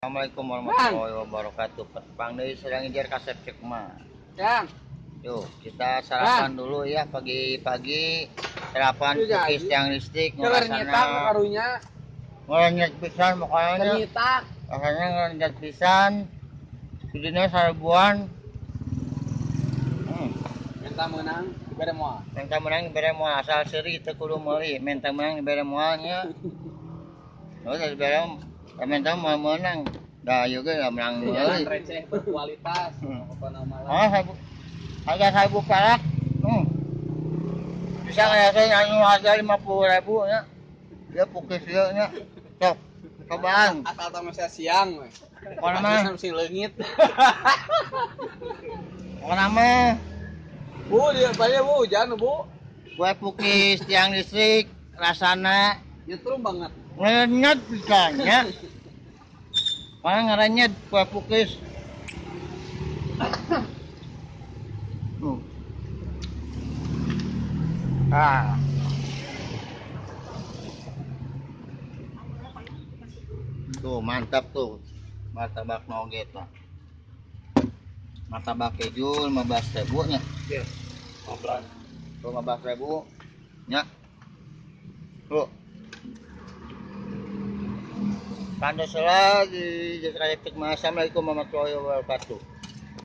Assalamualaikum warahmatullahi wabarakatuh. Pang deui sedang ngejar kasep cek mah. Yang. Yuk, kita sarapan dulu ya pagi-pagi. Sarapan cookies tiang listrik Nyetak karunya. Ngenyet pisan makanya. Nyetak. Rasanya ngenyet pisan. Jadinya seribuan. Minta menang dibere moal. Minta menang dibere moal asal seuri teu kudu meuli. Minta menang dibere moalnya. Terus dibere minta mau menang. Dah juga ya menang Jangan receh berkualitas. Apa nama lah? Harga 1.000 perak. Bisa kayak saya anu harga 50.000 nya. Dia pukis dia nya. Sok. Cobaan. Asal tamu saya siang we. Mana mah? Si leungit. Mana mah? Bu, dia banyak Bu, hujan Bu. Kue pukis tiang listrik rasana Nyetrum banget. ngenyet pisannya. Mana ngarenyet kue pukis. Ah. Tuh mantap tuh. Martabak nugget lah. Martabak keju 15.000 nya. Iya. 15.000 nya. Tuh. Pandas lagi. Assalamualaikum warahmatullahi wabarakatuh.